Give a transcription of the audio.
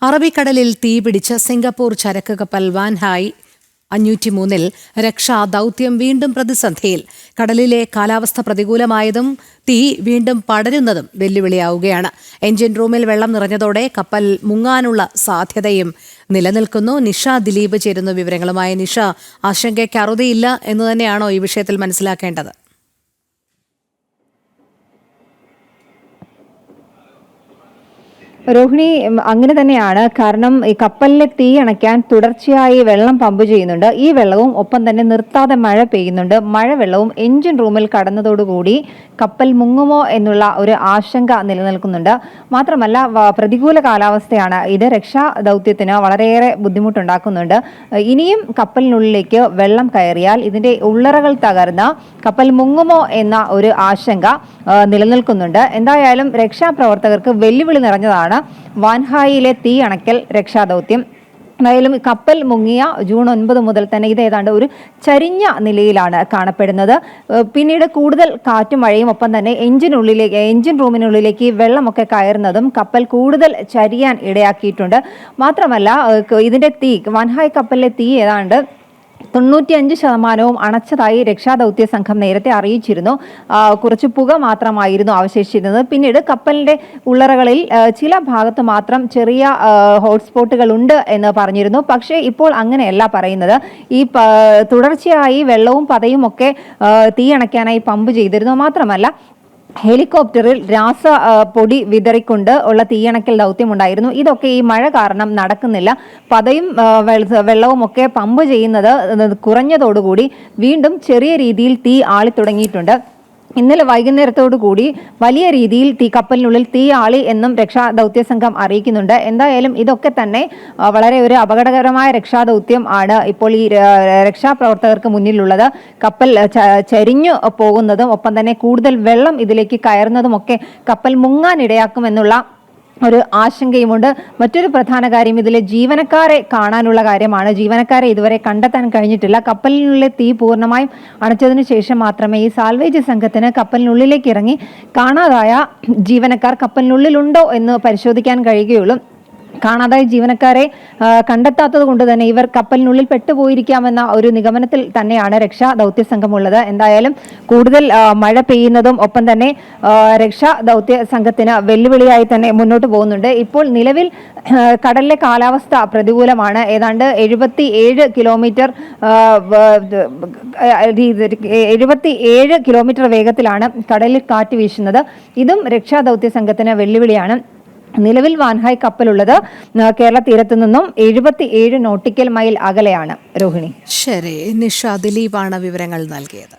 അറബിക്കടലിൽ തീപിടിച്ച സിംഗപ്പൂർ ചരക്ക് കപ്പൽ വാൻഹായ് 503 രക്ഷാ ദൗത്യം വീണ്ടും പ്രതിസന്ധിയിൽ. കടലിലെ കാലാവസ്ഥ പ്രതികൂലമായതും തീ വീണ്ടും പടരുന്നതും വെല്ലുവിളിയാവുകയാണ്. എഞ്ചിൻ റൂമിൽ വെള്ളം നിറഞ്ഞതോടെ കപ്പൽ മുങ്ങാനുള്ള സാധ്യതയും നിലനിൽക്കുന്നു. നിഷ ദിലീപ് ചേരുന്ന വിവരങ്ങളുമായി. നിഷ, ആശങ്കയ്ക്ക് അറുതിയില്ല എന്ന് തന്നെയാണോ ഈ വിഷയത്തിൽ മനസ്സിലാക്കേണ്ടത്? രോഹിണി, അങ്ങനെ തന്നെയാണ്. കാരണം ഈ കപ്പലിലെ തീ അണയ്ക്കാൻ തുടർച്ചയായി വെള്ളം പമ്പ് ചെയ്യുന്നുണ്ട്. ഈ വെള്ളവും ഒപ്പം തന്നെ നിർത്താതെ മഴ പെയ്യുന്നുണ്ട്. മഴവെള്ളവും എഞ്ചിൻ റൂമിൽ കടന്നതോടുകൂടി കപ്പൽ മുങ്ങുമോ എന്നുള്ള ഒരു ആശങ്ക നിലനിൽക്കുന്നുണ്ട്. മാത്രമല്ല, പ്രതികൂല കാലാവസ്ഥയാണ്. ഇത് രക്ഷാ ദൗത്യത്തിന് വളരെയേറെ ബുദ്ധിമുട്ടുണ്ടാക്കുന്നുണ്ട്. ഇനിയും കപ്പലിനുള്ളിലേക്ക് വെള്ളം കയറിയാൽ ഇതിന്റെ ഉള്ളറകൾ തകർന്ന് കപ്പൽ മുങ്ങുമോ എന്ന ഒരു ആശങ്ക നിലനിൽക്കുന്നുണ്ട്. എന്തായാലും രക്ഷാപ്രവർത്തകർക്ക് വെല്ലുവിളി നിറഞ്ഞതാണ് വാൻഹായിലെ തീ അണയ്ക്കൽ രക്ഷാദൗത്യം. എന്തായാലും കപ്പൽ മുങ്ങിയ ജൂൺ 9 മുതൽ തന്നെ ഇത് ഏതാണ്ട് ഒരു ചരിഞ്ഞ നിലയിലാണ് കാണപ്പെടുന്നത്. പിന്നീട് കൂടുതൽ കാറ്റും മഴയും ഒപ്പം തന്നെ എഞ്ചിൻ റൂമിനുള്ളിലേക്ക് വെള്ളമൊക്കെ കയറുന്നതും കപ്പൽ കൂടുതൽ ചരിയാൻ ഇടയാക്കിയിട്ടുണ്ട്. മാത്രമല്ല, ഇതിന്റെ തീ, വാൻഹായ് കപ്പലിലെ തീ ഏതാണ്ട് 95% അണച്ചതായി രക്ഷാദൗത്യ സംഘം നേരത്തെ അറിയിച്ചിരുന്നു. കുറച്ച് പുക മാത്രമായിരുന്നു അവശേഷിച്ചിരുന്നത്. പിന്നീട് കപ്പലിന്റെ ഉള്ളറകളിൽ ചില ഭാഗത്ത് മാത്രം ചെറിയ ഹോട്ട്സ്പോട്ടുകൾ ഉണ്ട് എന്ന് പറഞ്ഞിരുന്നു. പക്ഷേ ഇപ്പോൾ അങ്ങനെയല്ല പറയുന്നത്. ഈ തുടർച്ചയായി വെള്ളവും പതയും ഒക്കെ തീ അണയ്ക്കാനായി പമ്പ് ചെയ്തിരുന്നു. മാത്രമല്ല, ഹെലികോപ്റ്ററിൽ പൊടി വിതറിക്കൊണ്ട് ഉള്ള തീയണക്കൽ ദൗത്യമുണ്ടായിരുന്നു. ഇതൊക്കെ ഈ മഴ കാരണം നടക്കുന്നില്ല. പതയും വെള്ളവും ഒക്കെ പമ്പ് ചെയ്യുന്നത് കുറഞ്ഞതോടുകൂടി വീണ്ടും ചെറിയ രീതിയിൽ തീ ആളിത്തുടങ്ങിയിട്ടുണ്ട്. ഇന്നലെ വൈകുന്നേരത്തോടു കൂടി വലിയ രീതിയിൽ കപ്പലിനുള്ളിൽ തീ ആളി എന്നും രക്ഷാദൗത്യ സംഘം അറിയിക്കുന്നുണ്ട്. എന്തായാലും ഇതൊക്കെ തന്നെ വളരെ ഒരു അപകടകരമായ രക്ഷാദൗത്യം ആണ് ഇപ്പോൾ ഈ രക്ഷാപ്രവർത്തകർക്ക് മുന്നിലുള്ളത്. കപ്പൽ ചരിഞ്ഞു പോകുന്നതും ഒപ്പം തന്നെ കൂടുതൽ വെള്ളം ഇതിലേക്ക് കയറുന്നതുമൊക്കെ കപ്പൽ മുങ്ങാനിടയാക്കുമെന്നുള്ള ഒരു ആശങ്കയുമുണ്ട്. മറ്റൊരു പ്രധാന കാര്യം ഇതിലെ ജീവനക്കാരെ കാണാനുള്ള കാര്യമാണ്. ജീവനക്കാരെ ഇതുവരെ കണ്ടെത്താൻ കഴിഞ്ഞിട്ടില്ല. കപ്പലിനുള്ളിലെ തീ പൂർണ്ണമായും അണച്ചതിനു ശേഷം മാത്രമേ ഈ സാൽവേജ് സംഘത്തിന് കപ്പലിനുള്ളിലേക്ക് ഇറങ്ങി കാണാതായ ജീവനക്കാർ കപ്പലിനുള്ളിലുണ്ടോ എന്ന് പരിശോധിക്കാൻ കഴിയുകയുള്ളൂ. കാണാതായ ജീവനക്കാരെ കണ്ടെത്താത്തത് കൊണ്ട് തന്നെ ഇവർ കപ്പലിനുള്ളിൽ പെട്ടുപോയിരിക്കാമെന്ന ഒരു നിഗമനത്തിൽ തന്നെയാണ് രക്ഷാ ദൗത്യ സംഘമുള്ളത്. എന്തായാലും കൂടുതൽ മഴ പെയ്യുന്നതും ഒപ്പം തന്നെ രക്ഷാ ദൗത്യ സംഘത്തിന് വെല്ലുവിളിയായി തന്നെ മുന്നോട്ട് പോകുന്നുണ്ട്. ഇപ്പോൾ നിലവിൽ കടലിലെ കാലാവസ്ഥ പ്രതികൂലമാണ്. ഏതാണ്ട് 77 കിലോമീറ്റർ വേഗത്തിലാണ് കടലിൽ കാറ്റ് വീശുന്നത്. ഇതും രക്ഷാ ദൗത്യ സംഘത്തിന് വെല്ലുവിളിയാണ്. നിലവിൽ വാൻഹായ് കപ്പലുള്ളത് കേരള തീരത്തു നിന്നും 77 നോട്ടിക്കൽ മൈൽ അകലെയാണ്. രോഹിണി. ശരി, നിഷ ദിലീപാണ് വിവരങ്ങൾ നൽകിയത്.